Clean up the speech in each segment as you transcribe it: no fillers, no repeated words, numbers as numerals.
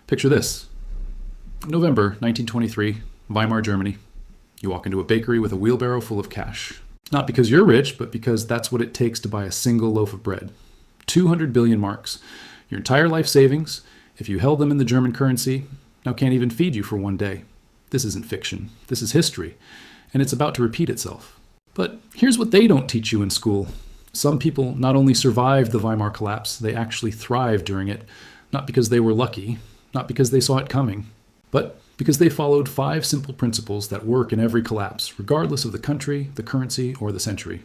Picture this. November 1923, Weimar Germany. You walk into a bakery with a wheelbarrow full of cash. Not because you're rich, but because that's what it takes to buy a single loaf of bread. 200 billion marks. Your entire life savings, if you held them in the German currency, now can't even feed you for one day. This isn't fiction. This is history. And it's about to repeat itself. But here's what they don't teach you in school. Some people not only survived the Weimar collapse, they actually thrived during it, not because they were lucky, not because they saw it coming, but because they followed 5 simple principles that work in every collapse, regardless of the country, the currency, or the century.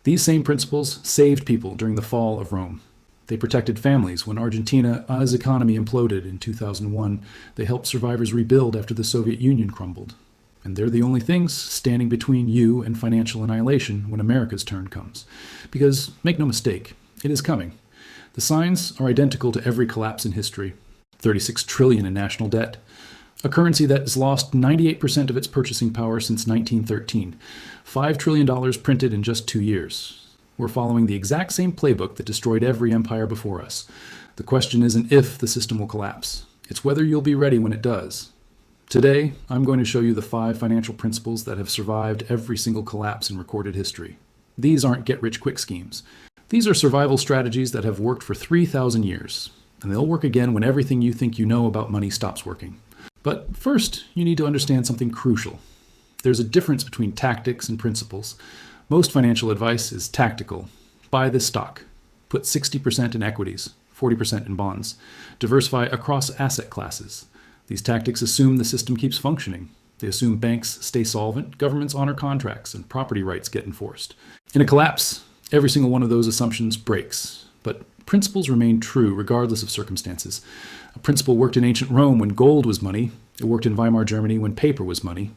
These same principles saved people during the fall of Rome. They protected families when Argentina's economy imploded in 2001. They helped survivors rebuild after the Soviet Union crumbled. And they're the only things standing between you and financial annihilation when America's turn comes. Because, make no mistake, it is coming. The signs are identical to every collapse in history. 36 trillion in national debt. A currency that has lost 98% of its purchasing power since 1913. $5 trillion printed in just 2 years. We're following the exact same playbook that destroyed every empire before us. The question isn't if the system will collapse. It's whether you'll be ready when it does. Today, I'm going to show you the 5 financial principles that have survived every single collapse in recorded history. These aren't get-rich-quick schemes. These are survival strategies that have worked for 3,000 years. And they'll work again when everything you think you know about money stops working. But first, you need to understand something crucial. There's a difference between tactics and principles. Most financial advice is tactical. Buy this stock. Put 60% in equities, 40% in bonds. Diversify across asset classes. These tactics assume the system keeps functioning. They assume banks stay solvent, governments honor contracts, and property rights get enforced. In a collapse, every single one of those assumptions breaks. But principles remain true regardless of circumstances. A principle worked in ancient Rome when gold was money. It worked in Weimar Germany when paper was money.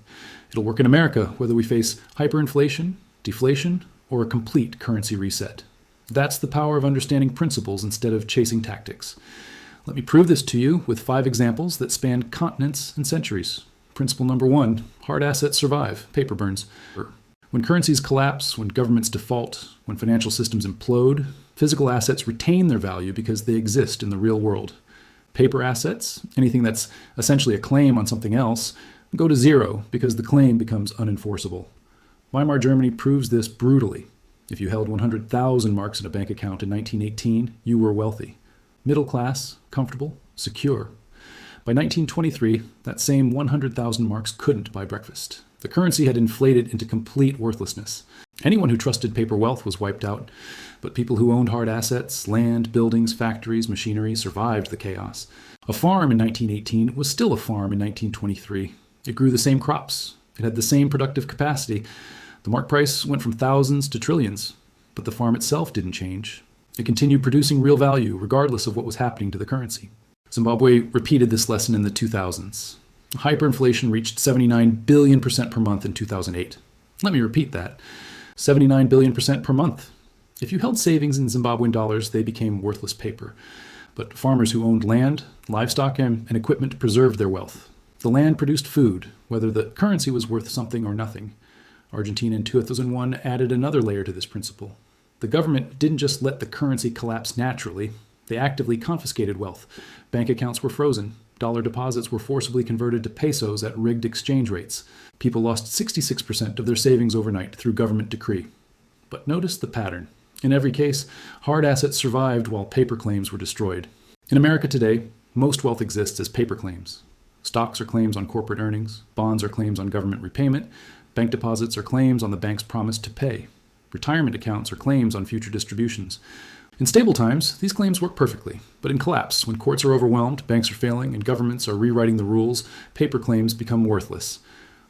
It'll work in America whether we face hyperinflation, deflation, or a complete currency reset. That's the power of understanding principles instead of chasing tactics. Let me prove this to you with 5 examples that span continents and centuries. Principle number 1, hard assets survive, paper burns. When currencies collapse, when governments default, when financial systems implode, physical assets retain their value because they exist in the real world. Paper assets, anything that's essentially a claim on something else, go to zero because the claim becomes unenforceable. Weimar Germany proves this brutally. If you held 100,000 marks in a bank account in 1918, you were wealthy. Middle class, comfortable, secure. By 1923, that same 100,000 marks couldn't buy breakfast. The currency had inflated into complete worthlessness. Anyone who trusted paper wealth was wiped out, but people who owned hard assets, land, buildings, factories, machinery, survived the chaos. A farm in 1918 was still a farm in 1923. It grew the same crops. It had the same productive capacity. The mark price went from thousands to trillions, but the farm itself didn't change. It continued producing real value regardless of what was happening to the currency. Zimbabwe repeated this lesson in the 2000s. Hyperinflation reached 79 billion % per month in 2008. Let me repeat that. 79 billion % per month. If you held savings in Zimbabwean dollars, they became worthless paper. But farmers who owned land, livestock, and equipment preserved their wealth. The land produced food, whether the currency was worth something or nothing. Argentina in 2001 added another layer to this principle. The government didn't just let the currency collapse naturally. They actively confiscated wealth. Bank accounts were frozen. Dollar deposits were forcibly converted to pesos at rigged exchange rates. People lost 66% of their savings overnight through government decree. But notice the pattern. In every case, hard assets survived while paper claims were destroyed. In America today, most wealth exists as paper claims. Stocks are claims on corporate earnings. Bonds are claims on government repayment. Bank deposits are claims on the bank's promise to pay. Retirement accounts are claims on future distributions. In stable times, these claims work perfectly. But in collapse, when courts are overwhelmed, banks are failing, and governments are rewriting the rules, paper claims become worthless.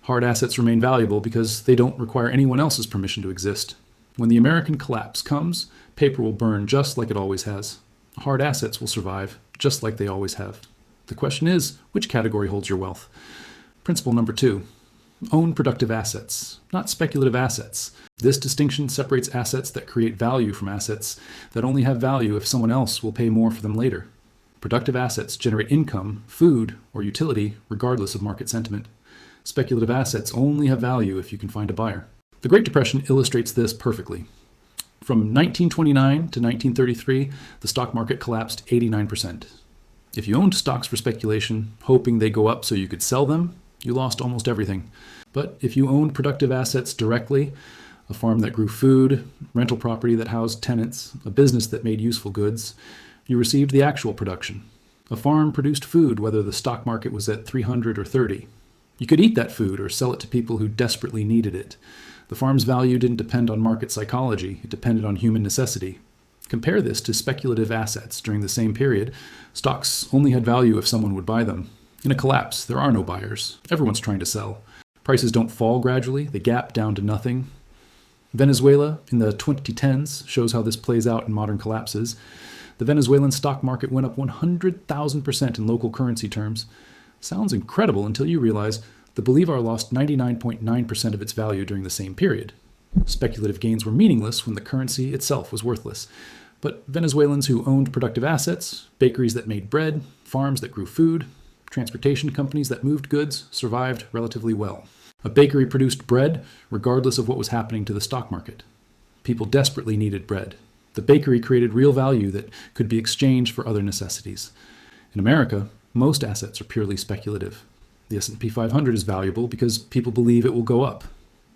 Hard assets remain valuable because they don't require anyone else's permission to exist. When the American collapse comes, paper will burn just like it always has. Hard assets will survive just like they always have. The question is, which category holds your wealth? Principle number 2. Own productive assets, not speculative assets. This distinction separates assets that create value from assets that only have value if someone else will pay more for them later. Productive assets generate income, food, or utility regardless of market sentiment. Speculative assets only have value if you can find a buyer. The Great Depression illustrates this perfectly. From 1929 to 1933, the stock market collapsed 89%. If you owned stocks for speculation, hoping they go up so you could sell them, you lost almost everything. But if you owned productive assets directly, a farm that grew food, rental property that housed tenants, a business that made useful goods, you received the actual production. A farm produced food whether the stock market was at 300 or 30. You could eat that food or sell it to people who desperately needed it. The farm's value didn't depend on market psychology, it depended on human necessity. Compare this to speculative assets during the same period. Stocks only had value if someone would buy them. In a collapse, there are no buyers. Everyone's trying to sell. Prices don't fall gradually, they gap down to nothing. Venezuela in the 2010s shows how this plays out in modern collapses. The Venezuelan stock market went up 100,000% in local currency terms. Sounds incredible until you realize the Bolivar lost 99.9% of its value during the same period. Speculative gains were meaningless when the currency itself was worthless. But Venezuelans who owned productive assets, bakeries that made bread, farms that grew food, transportation companies that moved goods, survived relatively well. A bakery produced bread regardless of what was happening to the stock market. People desperately needed bread. The bakery created real value that could be exchanged for other necessities. In America, most assets are purely speculative. The S&P 500 is valuable because people believe it will go up.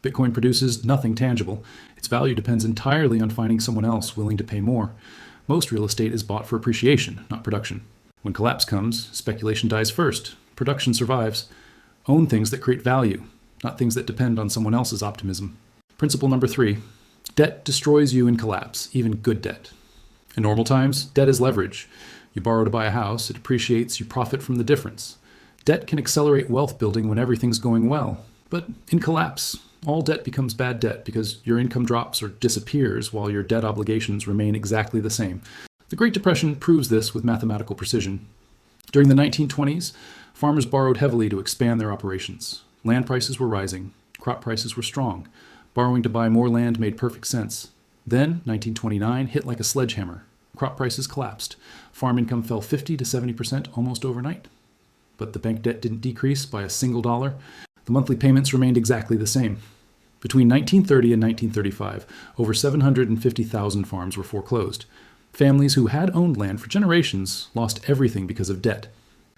Bitcoin produces nothing tangible. Its value depends entirely on finding someone else willing to pay more. Most real estate is bought for appreciation, not production. When collapse comes, speculation dies first. Production survives. Own things that create value, not things that depend on someone else's optimism. Principle number 3. Debt destroys you in collapse, even good debt. In normal times, debt is leverage. You borrow to buy a house, it appreciates, you profit from the difference. Debt can accelerate wealth building when everything's going well. But in collapse, all debt becomes bad debt because your income drops or disappears while your debt obligations remain exactly the same. The Great Depression proves this with mathematical precision. During the 1920s, farmers borrowed heavily to expand their operations. Land prices were rising. Crop prices were strong. Borrowing to buy more land made perfect sense. Then, 1929 hit like a sledgehammer. Crop prices collapsed. Farm income fell 50 to 70% almost overnight. But the bank debt didn't decrease by a single dollar. The monthly payments remained exactly the same. Between 1930 and 1935, over 750,000 farms were foreclosed. Families who had owned land for generations lost everything because of debt.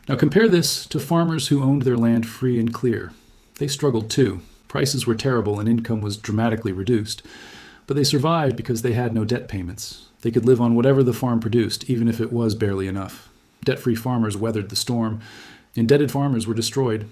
Now compare this to farmers who owned their land free and clear. They struggled too. Prices were terrible and income was dramatically reduced. But they survived because they had no debt payments. They could live on whatever the farm produced, even if it was barely enough. Debt-free farmers weathered the storm. Indebted farmers were destroyed.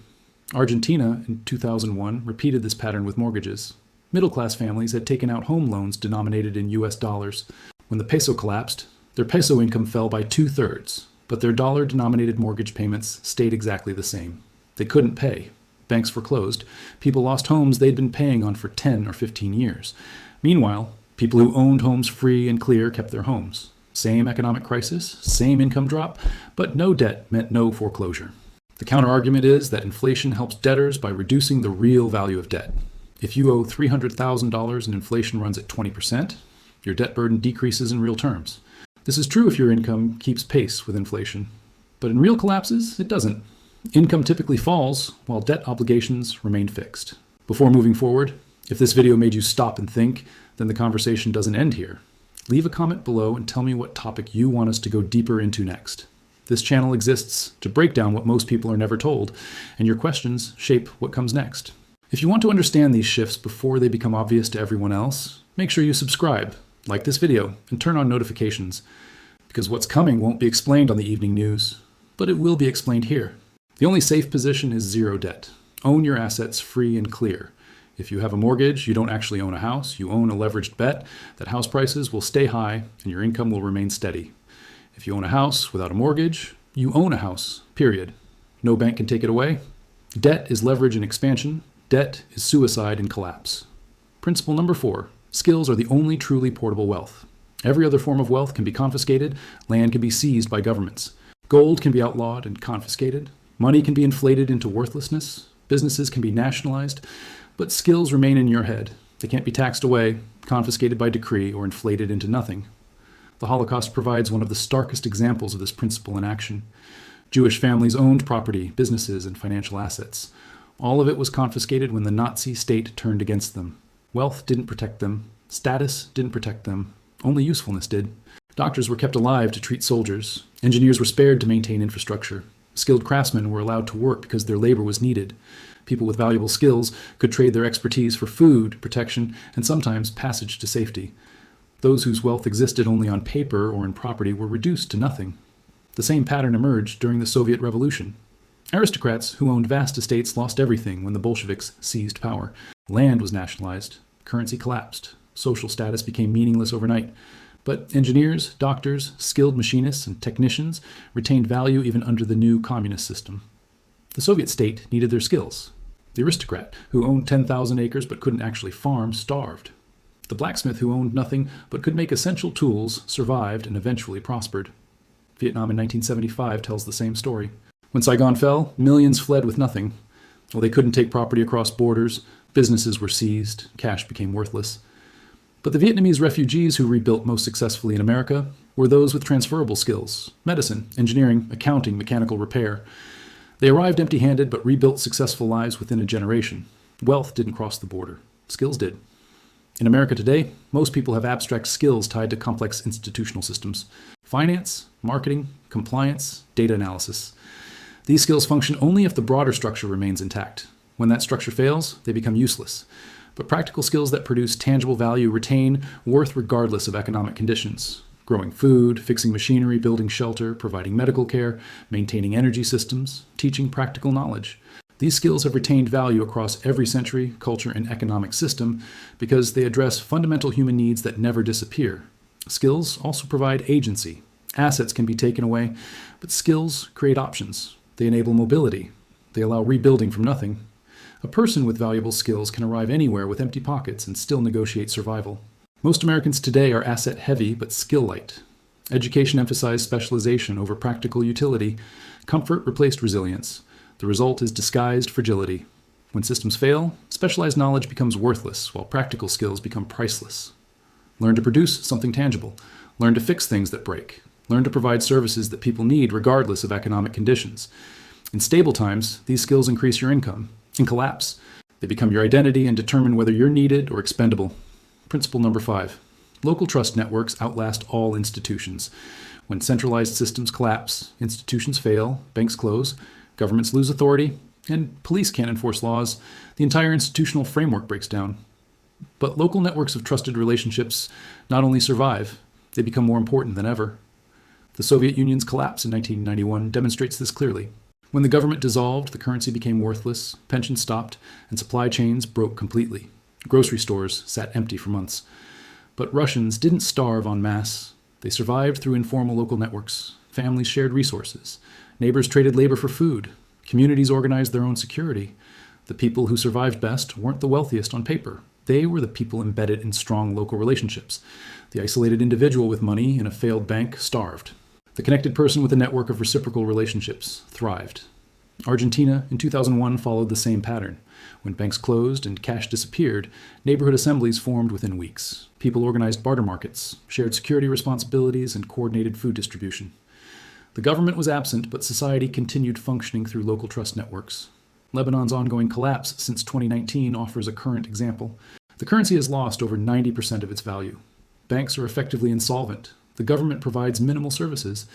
Argentina, in 2001, repeated this pattern with mortgages. Middle-class families had taken out home loans denominated in US dollars. When the peso collapsed, their peso income fell by 2/3, but their dollar-denominated mortgage payments stayed exactly the same. They couldn't pay. Banks foreclosed. People lost homes they'd been paying on for 10 or 15 years. Meanwhile, people who owned homes free and clear kept their homes. Same economic crisis, same income drop, but no debt meant no foreclosure. The counterargument is that inflation helps debtors by reducing the real value of debt. If you owe $300,000 and inflation runs at 20%, your debt burden decreases in real terms. This is true if your income keeps pace with inflation. But in real collapses, it doesn't. Income typically falls while debt obligations remain fixed. Before moving forward, if this video made you stop and think, then the conversation doesn't end here. Leave a comment below and tell me what topic you want us to go deeper into next. This channel exists to break down what most people are never told, and your questions shape what comes next. If you want to understand these shifts before they become obvious to everyone else, make sure you subscribe, like this video, and turn on notifications. Because what's coming won't be explained on the evening news, but it will be explained here. The only safe position is zero debt. Own your assets free and clear. If you have a mortgage, you don't actually own a house, you own a leveraged bet that house prices will stay high and your income will remain steady. If you own a house without a mortgage, you own a house, period. No bank can take it away. Debt is leverage in expansion. Debt is suicide in collapse. Principle number 4, skills are the only truly portable wealth. Every other form of wealth can be confiscated. Land can be seized by governments. Gold can be outlawed and confiscated. Money can be inflated into worthlessness. Businesses can be nationalized. But skills remain in your head. They can't be taxed away, confiscated by decree, or inflated into nothing. The Holocaust provides one of the starkest examples of this principle in action. Jewish families owned property, businesses, and financial assets. All of it was confiscated when the Nazi state turned against them. Wealth didn't protect them. Status didn't protect them. Only usefulness did. Doctors were kept alive to treat soldiers. Engineers were spared to maintain infrastructure. Skilled craftsmen were allowed to work because their labor was needed. People with valuable skills could trade their expertise for food, protection, and sometimes passage to safety. Those whose wealth existed only on paper or in property were reduced to nothing. The same pattern emerged during the Soviet Revolution. Aristocrats who owned vast estates lost everything when the Bolsheviks seized power. Land was nationalized. Currency collapsed. Social status became meaningless overnight. But engineers, doctors, skilled machinists, and technicians retained value even under the new communist system. The Soviet state needed their skills. The aristocrat, who owned 10,000 acres but couldn't actually farm, starved. The blacksmith, who owned nothing but could make essential tools, survived and eventually prospered. Vietnam in 1975 tells the same story. When Saigon fell, millions fled with nothing. Well, they couldn't take property across borders, businesses were seized, cash became worthless. But the Vietnamese refugees who rebuilt most successfully in America were those with transferable skills: medicine, engineering, accounting, mechanical repair. They arrived empty-handed but rebuilt successful lives within a generation. Wealth didn't cross the border. Skills did. In America today, most people have abstract skills tied to complex institutional systems: finance, marketing, compliance, data analysis. These skills function only if the broader structure remains intact. When that structure fails, they become useless. But practical skills that produce tangible value retain worth regardless of economic conditions. Growing food, fixing machinery, building shelter, providing medical care, maintaining energy systems, teaching practical knowledge. These skills have retained value across every century, culture, and economic system because they address fundamental human needs that never disappear. Skills also provide agency. Assets can be taken away, but skills create options. They enable mobility. They allow rebuilding from nothing. A person with valuable skills can arrive anywhere with empty pockets and still negotiate survival. Most Americans today are asset-heavy but skill-light. Education emphasized specialization over practical utility. Comfort replaced resilience. The result is disguised fragility. When systems fail, specialized knowledge becomes worthless, while practical skills become priceless. Learn to produce something tangible. Learn to fix things that break. Learn to provide services that people need regardless of economic conditions. In stable times, these skills increase your income. In collapse, they become your identity and determine whether you're needed or expendable. Principle number 5. Local trust networks outlast all institutions. When centralized systems collapse, institutions fail, banks close, governments lose authority, and police can't enforce laws, the entire institutional framework breaks down. But local networks of trusted relationships not only survive, they become more important than ever. The Soviet Union's collapse in 1991 demonstrates this clearly. When the government dissolved, the currency became worthless, pensions stopped, and supply chains broke completely. Grocery stores sat empty for months. But Russians didn't starve en masse. They survived through informal local networks. Families shared resources. Neighbors traded labor for food. Communities organized their own security. The people who survived best weren't the wealthiest on paper. They were the people embedded in strong local relationships. The isolated individual with money in a failed bank starved. The connected person with a network of reciprocal relationships thrived. Argentina in 2001 followed the same pattern. When banks closed and cash disappeared, neighborhood assemblies formed within weeks. People organized barter markets, shared security responsibilities, and coordinated food distribution. The government was absent, but society continued functioning through local trust networks. Lebanon's ongoing collapse since 2019 offers a current example. The currency has lost over 90% of its value. Banks are effectively insolvent. The government provides minimal services,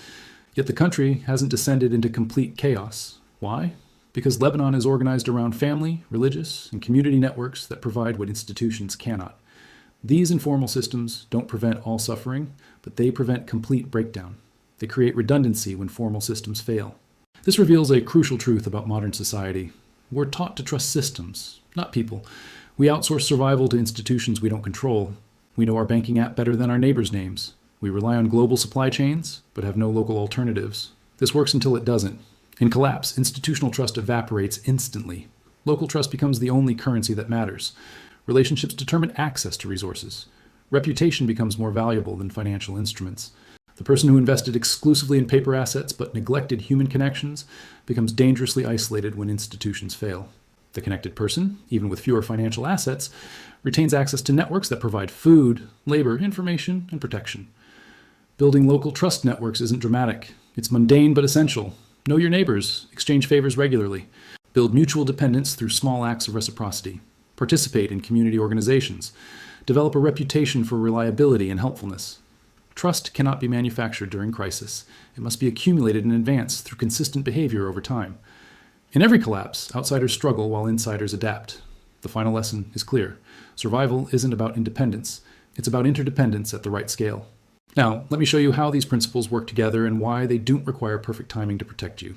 yet the country hasn't descended into complete chaos. Why? Because Lebanon is organized around family, religious, and community networks that provide what institutions cannot. These informal systems don't prevent all suffering, but they prevent complete breakdown. They create redundancy when formal systems fail. This reveals a crucial truth about modern society. We're taught to trust systems, not people. We outsource survival to institutions we don't control. We know our banking app better than our neighbors' names. We rely on global supply chains, but have no local alternatives. This works until it doesn't. In collapse, institutional trust evaporates instantly. Local trust becomes the only currency that matters. Relationships determine access to resources. Reputation becomes more valuable than financial instruments. The person who invested exclusively in paper assets but neglected human connections becomes dangerously isolated when institutions fail. The connected person, even with fewer financial assets, retains access to networks that provide food, labor, information, and protection. Building local trust networks isn't dramatic. It's mundane but essential. Know your neighbors, exchange favors regularly. Build mutual dependence through small acts of reciprocity. Participate in community organizations. Develop a reputation for reliability and helpfulness. Trust cannot be manufactured during crisis. It must be accumulated in advance through consistent behavior over time. In every collapse, outsiders struggle while insiders adapt. The final lesson is clear. Survival isn't about independence. It's about interdependence at the right scale. Now, let me show you how these principles work together and why they don't require perfect timing to protect you.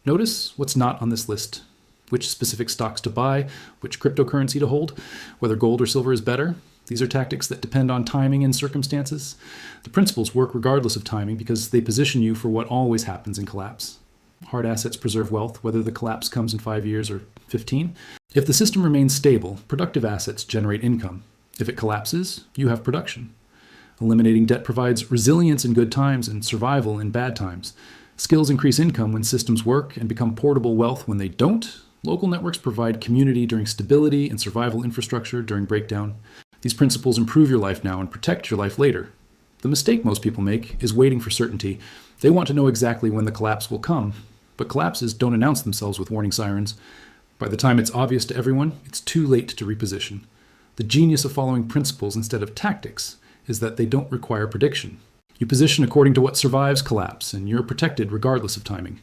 Notice what's not on this list. Which specific stocks to buy, which cryptocurrency to hold, whether gold or silver is better. These are tactics that depend on timing and circumstances. The principles work regardless of timing because they position you for what always happens in collapse. Hard assets preserve wealth, whether the collapse comes in 5 years or 15. If the system remains stable, productive assets generate income. If it collapses, you have production. Eliminating debt provides resilience in good times and survival in bad times. Skills increase income when systems work and become portable wealth when they don't. Local networks provide community during stability and survival infrastructure during breakdown. These principles improve your life now and protect your life later. The mistake most people make is waiting for certainty. They want to know exactly when the collapse will come, but collapses don't announce themselves with warning sirens. By the time it's obvious to everyone, it's too late to reposition. The genius of following principles instead of tactics is that they don't require prediction. You position according to what survives collapse, and you're protected regardless of timing.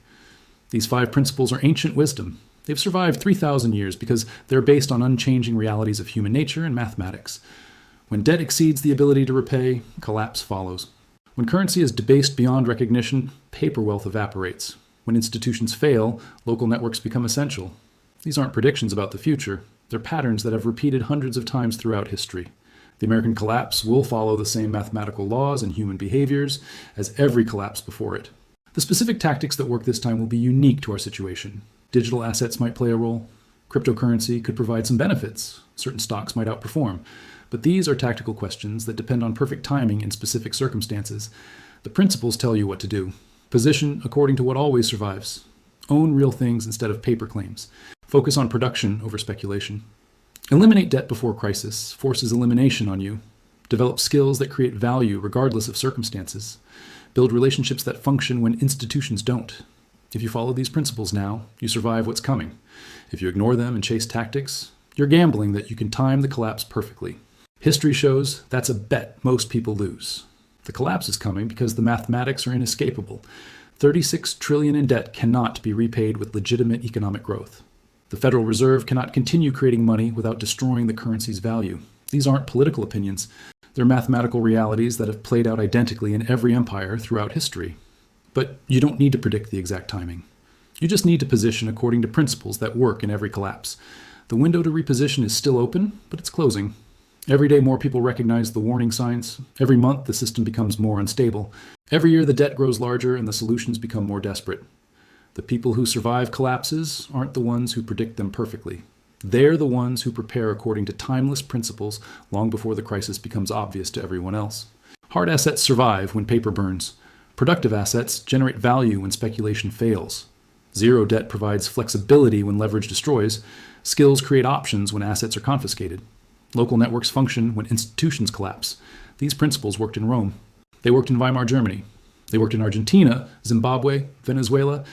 These 5 principles are ancient wisdom. They've survived 3,000 years because they're based on unchanging realities of human nature and mathematics. When debt exceeds the ability to repay, collapse follows. When currency is debased beyond recognition, paper wealth evaporates. When institutions fail, local networks become essential. These aren't predictions about the future. They're patterns that have repeated hundreds of times throughout history. The American collapse will follow the same mathematical laws and human behaviors as every collapse before it. The specific tactics that work this time will be unique to our situation. Digital assets might play a role. Cryptocurrency could provide some benefits. Certain stocks might outperform. But these are tactical questions that depend on perfect timing in specific circumstances. The principles tell you what to do. Position according to what always survives. Own real things instead of paper claims. Focus on production over speculation. Eliminate debt before crisis forces elimination on you. Develop skills that create value regardless of circumstances. Build relationships that function when institutions don't. If you follow these principles now, you survive what's coming. If you ignore them and chase tactics, you're gambling that you can time the collapse perfectly. History shows that's a bet most people lose. The collapse is coming because the mathematics are inescapable. 36 trillion in debt cannot be repaid with legitimate economic growth. The Federal Reserve cannot continue creating money without destroying the currency's value. These aren't political opinions. They're mathematical realities that have played out identically in every empire throughout history. But you don't need to predict the exact timing. You just need to position according to principles that work in every collapse. The window to reposition is still open, but it's closing. Every day more people recognize the warning signs. Every month the system becomes more unstable. Every year the debt grows larger and the solutions become more desperate. The people who survive collapses aren't the ones who predict them perfectly. They're the ones who prepare according to timeless principles long before the crisis becomes obvious to everyone else. Hard assets survive when paper burns. Productive assets generate value when speculation fails. Zero debt provides flexibility when leverage destroys. Skills create options when assets are confiscated. Local networks function when institutions collapse. These principles worked in Rome. They worked in Weimar Germany. They worked in Argentina, Zimbabwe, Venezuela,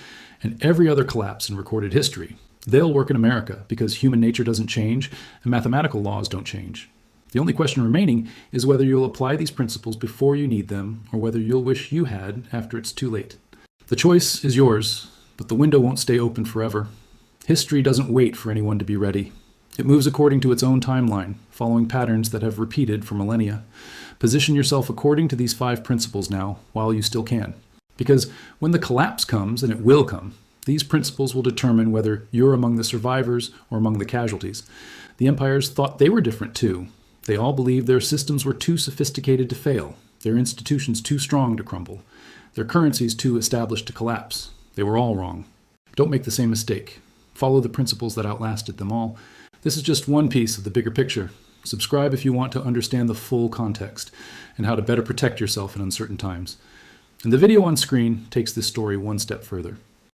and every other collapse in recorded history. They'll work in America because human nature doesn't change and mathematical laws don't change. The only question remaining is whether you'll apply these principles before you need them or whether you'll wish you had after it's too late. The choice is yours, but the window won't stay open forever. History doesn't wait for anyone to be ready. It moves according to its own timeline, following patterns that have repeated for millennia. Position yourself according to these 5 principles now, while you still can. Because when the collapse comes, and it will come, these principles will determine whether you're among the survivors or among the casualties. The empires thought they were different too. They all believed their systems were too sophisticated to fail, their institutions too strong to crumble, their currencies too established to collapse. They were all wrong. Don't make the same mistake. Follow the principles that outlasted them all. This is just one piece of the bigger picture. Subscribe if you want to understand the full context and how to better protect yourself in uncertain times. And the video on screen takes this story one step further.